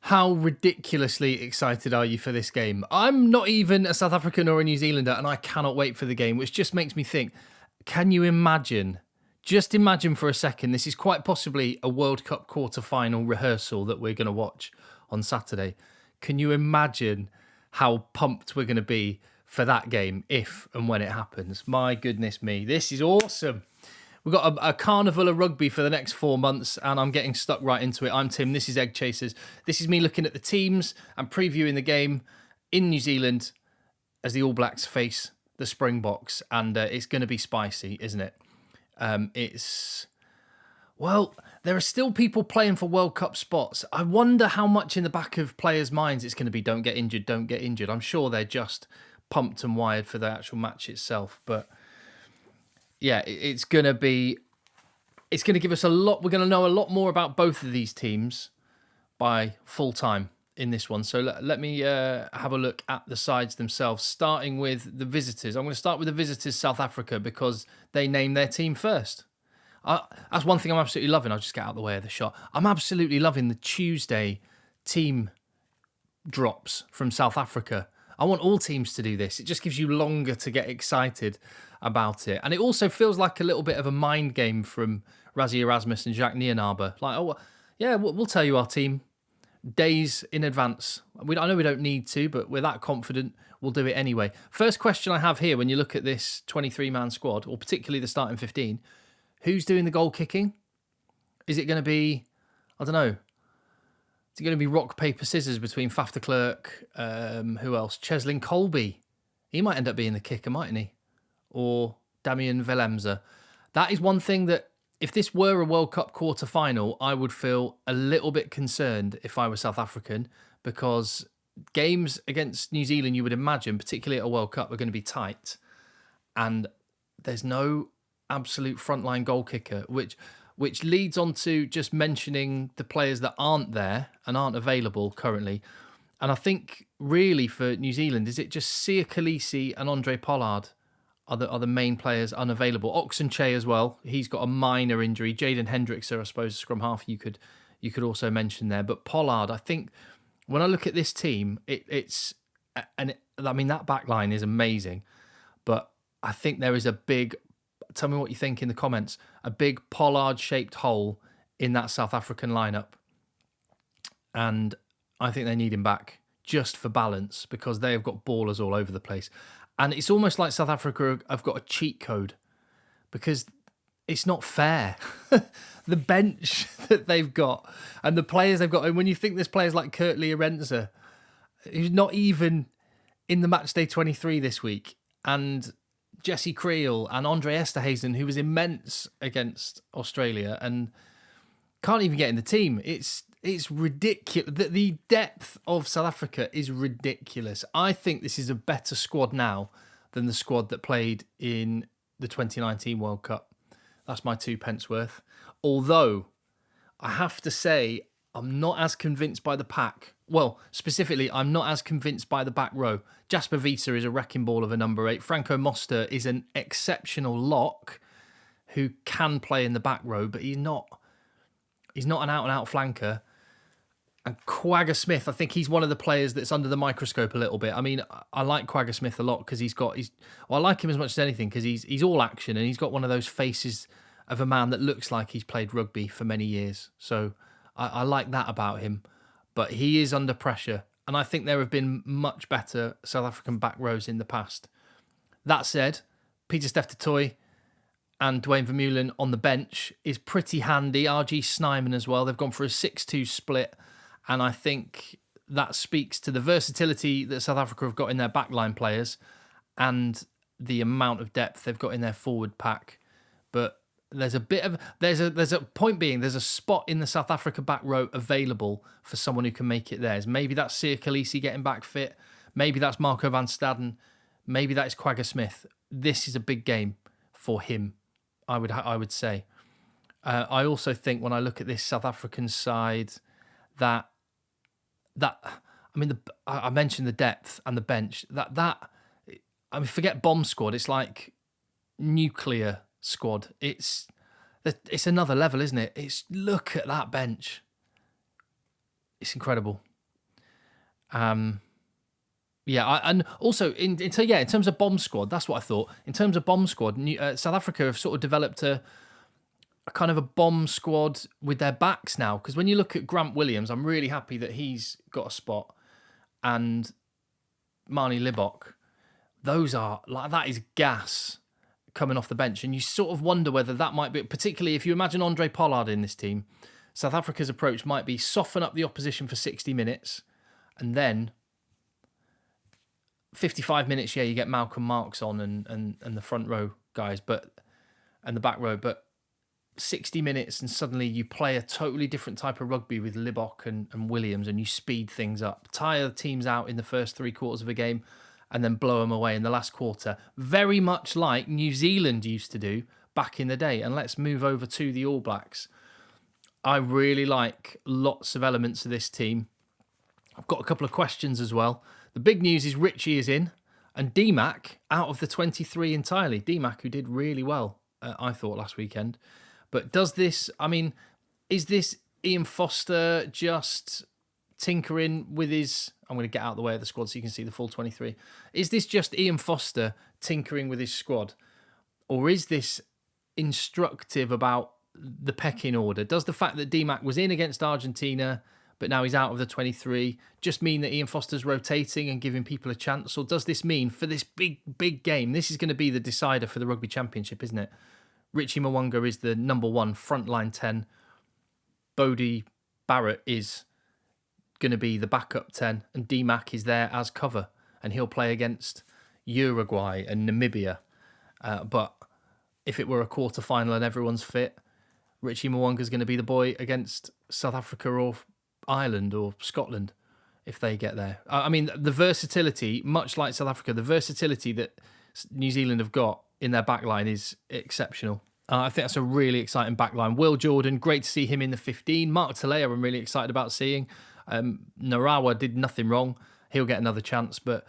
How ridiculously excited are you for this game? I'm not even a South African or a New Zealander, and I cannot wait for the game, which just makes me think, can you imagine? Just imagine for a second, this is quite possibly a World Cup quarter-final rehearsal that we're going to watch on Saturday. Can you imagine how pumped we're going to be for that game if and when it happens? My goodness me, this is awesome. We've got a carnival of rugby for the next 4 months, and I'm getting stuck right into it. I'm Tim, this is Egg Chasers. This is me looking at the teams and previewing the game in New Zealand as the All Blacks face the Springboks, and it's going to be spicy, isn't it? There are still people playing for World Cup spots. I wonder how much in the back of players' minds it's going to be, don't get injured, don't get injured. I'm sure they're just pumped and wired for the actual match itself, but yeah, it's going to give us a lot. We're going to know a lot more about both of these teams by full time in this one. So let me have a look at the sides themselves, starting with the visitors. I'm going to start with the visitors, South Africa, because they named their team first. That's one thing I'm absolutely loving. I'll just get out of the way of the shot. I'm absolutely loving the Tuesday team drops from South Africa. I want all teams to do this. It just gives you longer to get excited about it. And it also feels like a little bit of a mind game from Rassie Erasmus and Jacques Nienaber. Like, oh, yeah, we'll tell you our team days in advance. I know we don't need to, but we're that confident, we'll do it anyway. First question I have here, when you look at this 23-man squad, or particularly the starting 15, who's doing the goal kicking? Is it going to be, I don't know, is it going to be rock, paper, scissors between Faf de Klerk, who else? Cheslin Colby. He might end up being the kicker, mightn't he? Or Damien Willemse. That is one thing that, if this were a World Cup quarter-final, I would feel a little bit concerned if I were South African, because games against New Zealand, you would imagine, particularly at a World Cup, are going to be tight. And there's no absolute frontline goal kicker, which leads on to just mentioning the players that aren't there and aren't available currently. And I think really for New Zealand, is it just Sia Khaleesi and Andre Pollard are the main players unavailable? Oxenche as well. He's got a minor injury. Jaden Hendrickson, I suppose, scrum half you could also mention there. But Pollard, I think when I look at this team, that back line is amazing. But I think there is a big, tell me what you think in the comments, a big Pollard-shaped hole in that South African lineup. And I think they need him back just for balance, because they have got ballers all over the place. And it's almost like South Africa have got a cheat code, because it's not fair. The bench that they've got and the players they've got. And when you think there's players like Kurt Learenza, who's not even in the matchday 23 this week, and Jesse Creel and Andre Esterhazen, who was immense against Australia and can't even get in the team. It's ridiculous. The depth of South Africa is ridiculous. I think this is a better squad now than the squad that played in the 2019 World Cup. That's my 2 pence worth. Although, I have to say, I'm not as convinced by the pack. Well, specifically, I'm not as convinced by the back row. Jasper Wiese is a wrecking ball of a number 8. Franco Moster is an exceptional lock who can play in the back row, but he's not an out-and-out flanker. And Quagga Smith, I think he's one of the players that's under the microscope a little bit. I mean, I like Quagga Smith a lot because I like him as much as anything because he's all action and he's got one of those faces of a man that looks like he's played rugby for many years. So I like that about him. But he is under pressure. And I think there have been much better South African back rows in the past. That said, Peter Steph Toy and Dwayne Vermeulen on the bench is pretty handy. RG Snyman as well. They've gone for a 6-2 split. And I think that speaks to the versatility that South Africa have got in their backline players and the amount of depth they've got in their forward pack. But there's a point being, there's a spot in the South Africa back row available for someone who can make it theirs. Maybe that's Sia Khaleesi getting back fit. Maybe that's Marco van Staden. Maybe that is Quagga Smith. This is a big game for him, I would say. I also think when I look at this South African side, that I mentioned the depth and the bench. Forget bomb squad. It's like nuclear squad. It's another level, isn't it? Look at that bench. It's incredible. And also in terms of bomb squad, that's what I thought. In terms of bomb squad, South Africa have sort of developed a kind of a bomb squad with their backs now. Because when you look at Grant Williams, I'm really happy that he's got a spot, and Marnie Libok, those are like, that is gas coming off the bench, and you sort of wonder whether that might be, particularly if you imagine Andre Pollard in this team, South Africa's approach might be soften up the opposition for 60 minutes, and then 55 minutes, you get Malcolm Marks on and the front row guys, and the back row, but 60 minutes and suddenly you play a totally different type of rugby with Libok and Williams, and you speed things up, tire teams out in the first 3 quarters of a game, and then blow them away in the last quarter, very much like New Zealand used to do back in the day. And let's move over to the All Blacks. I really like lots of elements of this team. I've got a couple of questions as well. The big news is Richie is in, and D-Mac out of the 23 entirely. D-Mac, who did really well, I thought, last weekend. But is this Ian Foster just tinkering with his... I'm going to get out of the way of the squad so you can see the full 23. Is this just Ian Foster tinkering with his squad? Or is this instructive about the pecking order? Does the fact that D-Mac was in against Argentina, but now he's out of the 23, just mean that Ian Foster's rotating and giving people a chance? Or does this mean for this big game, this is going to be the decider for the Rugby Championship, isn't it? Richie Mwanga is the number 1 frontline 10. Bodie Barrett is going to be the backup 10, and D-Mac is there as cover, and he'll play against Uruguay and Namibia. But if it were a quarter-final and everyone's fit, Richie Mwanga is going to be the boy against South Africa or Ireland or Scotland if they get there. The versatility, much like South Africa, the versatility that New Zealand have got in their backline is exceptional. I think that's a really exciting backline. Will Jordan, great to see him in the 15. Mark Talea, I'm really excited about seeing. Narawa did nothing wrong. He'll get another chance. But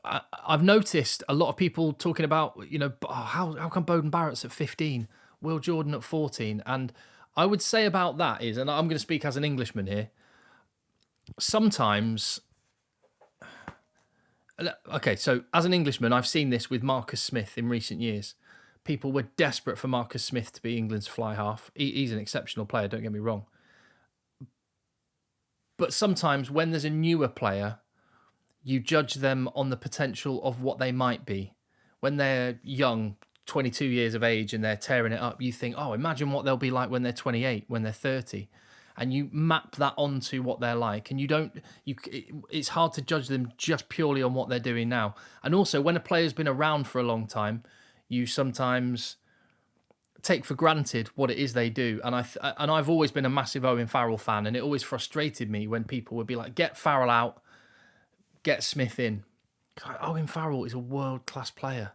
I've noticed a lot of people talking about, how come Beauden Barrett's at 15, Will Jordan at 14? And I would say about that is, and I'm going to speak as an Englishman here, sometimes... Okay, so as an Englishman, I've seen this with Marcus Smith in recent years. People were desperate for Marcus Smith to be England's fly half. He's an exceptional player, don't get me wrong. But sometimes when there's a newer player, you judge them on the potential of what they might be. When they're young, 22 years of age, and they're tearing it up, you think, oh, imagine what they'll be like when they're 28, when they're 30. And you map that onto what they're like. And it's hard to judge them just purely on what they're doing now. And also, when a player's been around for a long time, you sometimes take for granted what it is they do. And I've always been a massive Owen Farrell fan, and it always frustrated me when people would be like, get Farrell out, get Smith in. Owen Farrell is a world-class player.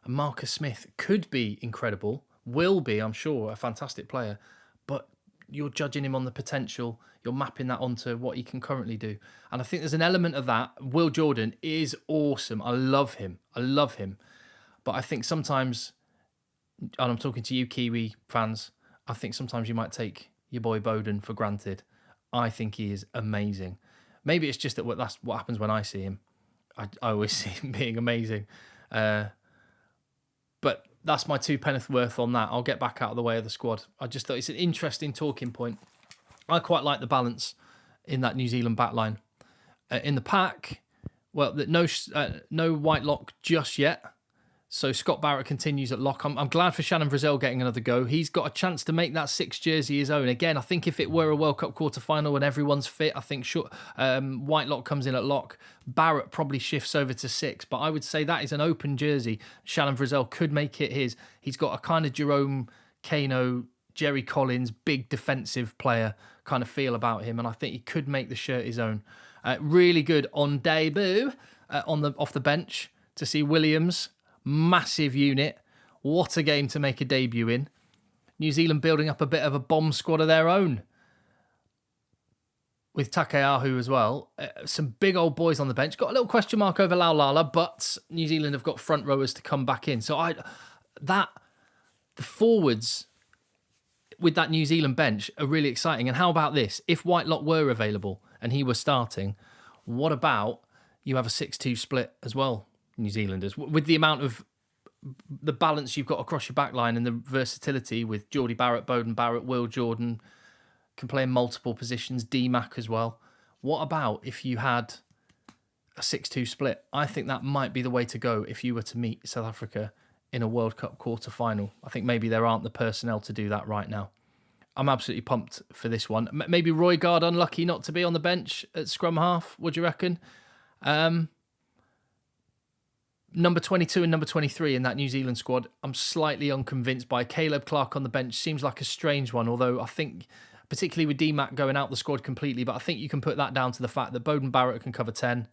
And Marcus Smith could be incredible, will be, I'm sure, a fantastic player. But you're judging him on the potential. You're mapping that onto what he can currently do. And I think there's an element of that. Will Jordan is awesome. I love him. But I think sometimes, and I'm talking to you Kiwi fans, I think sometimes you might take your boy Beauden for granted. I think he is amazing. Maybe it's just that that's what happens when I see him. I always see him being amazing. But that's my 2 penneth worth on that. I'll get back out of the way of the squad. I just thought it's an interesting talking point. I quite like the balance in that New Zealand backline. In the pack, well, no Whitelock just yet. So Scott Barrett continues at lock. I'm glad for Shannon Frizzell getting another go. He's got a chance to make that 6 jersey his own. Again, I think if it were a World Cup quarter-final and everyone's fit, I think Whitelock comes in at lock. Barrett probably shifts over to 6. But I would say that is an open jersey. Shannon Frizzell could make it his. He's got a kind of Jerome Kano, Jerry Collins, big defensive player kind of feel about him. And I think he could make the shirt his own. Really good on debut off the bench to see Williams. Massive unit. What a game to make a debut in. New Zealand building up a bit of a bomb squad of their own. With Takeahu as well. Some big old boys on the bench. Got a little question mark over Laulala, but New Zealand have got front rowers to come back in. So the forwards with that New Zealand bench are really exciting. And how about this? If Whitelock were available and he was starting, What about you have a 6-2 split as well, New Zealanders, with the amount of the balance you've got across your back line and the versatility with Geordie Barrett, Beauden Barrett, Will Jordan, can play in multiple positions, D-Mac as well. What about if you had a 6-2 split? I think that might be the way to go if you were to meet South Africa in a World Cup quarter-final. I think maybe there aren't the personnel to do that right now. I'm absolutely pumped for this one. Maybe Roygaard unlucky not to be on the bench at scrum half. What do you reckon? Number 22 and number 23 in that New Zealand squad, I'm slightly unconvinced by. Caleb Clark on the bench seems like a strange one, although I think, particularly with D-Mac going out the squad completely, but I think you can put that down to the fact that Beauden Barrett can cover 10,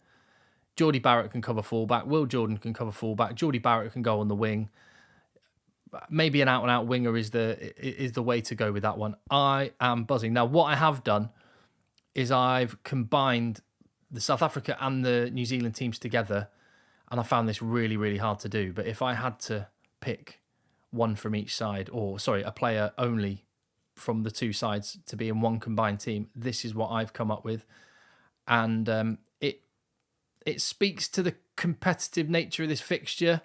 Geordie Barrett can cover fullback, Will Jordan can cover fullback, Geordie Barrett can go on the wing. Maybe an out-and-out winger is the way to go with that one. I am buzzing. Now, what I have done is I've combined the South Africa and the New Zealand teams together, and I found this really, really hard to do. But if I had to pick one from each side, a player only from the two sides to be in one combined team, this is what I've come up with. And it speaks to the competitive nature of this fixture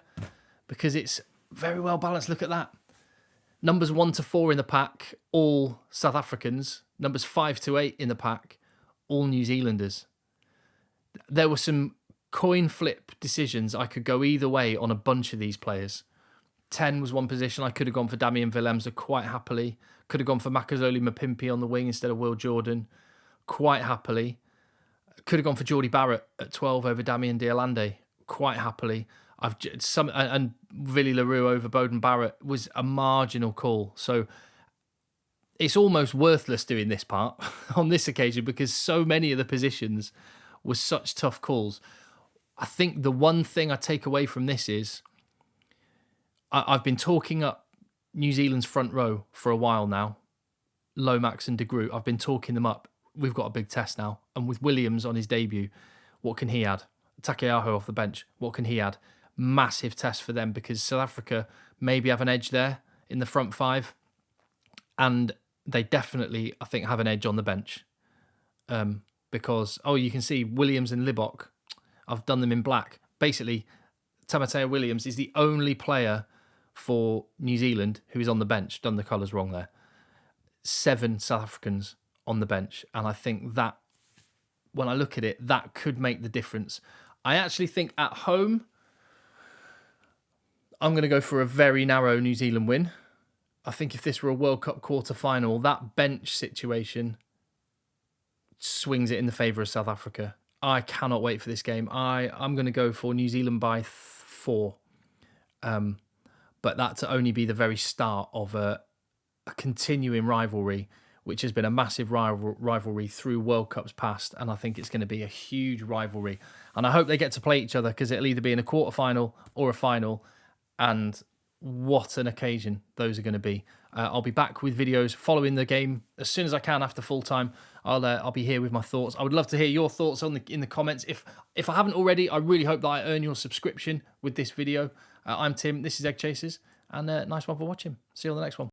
because it's very well balanced. Look at that. Numbers 1 to 4 in the pack, all South Africans. Numbers 5 to 8 in the pack, all New Zealanders. There were some coin flip decisions. I could go either way on a bunch of these players. 10 was one position. I could have gone for Damian Willemse quite happily. Could have gone for Makazole Mapimpi on the wing instead of Will Jordan quite happily. Could have gone for Geordie Barrett at 12 over Damian Dialande quite happily. And Villy LaRue over Beauden Barrett was a marginal call. So it's almost worthless doing this part on this occasion because so many of the positions were such tough calls. I think the one thing I take away from this is I've been talking up New Zealand's front row for a while now. Lomax and De Groot, I've been talking them up. We've got a big test now. And with Williams on his debut, what can he add? Takeaho off the bench, what can he add? Massive test for them because South Africa maybe have an edge there in the front five. And they definitely, I think, have an edge on the bench. Because, you can see Williams and Libbok, I've done them in black. Basically, Tamatea Williams is the only player for New Zealand who is on the bench. Done the colours wrong there. 7 South Africans on the bench. And I think that, when I look at it, that could make the difference. I actually think at home, I'm going to go for a very narrow New Zealand win. I think if this were a World Cup quarter-final, that bench situation swings it in the favour of South Africa. I cannot wait for this game. I'm going to go for New Zealand by 4. But that to only be the very start of a continuing rivalry, which has been a massive rivalry through World Cups past. And I think it's going to be a huge rivalry. And I hope they get to play each other because it'll either be in a quarter-final or a final. And what an occasion those are going to be. I'll be back with videos following the game as soon as I can after full time. I'll be here with my thoughts. I would love to hear your thoughts in the comments. If I haven't already, I really hope that I earn your subscription with this video. I'm Tim. This is Egg Chasers, and nice one for watching. See you on the next one.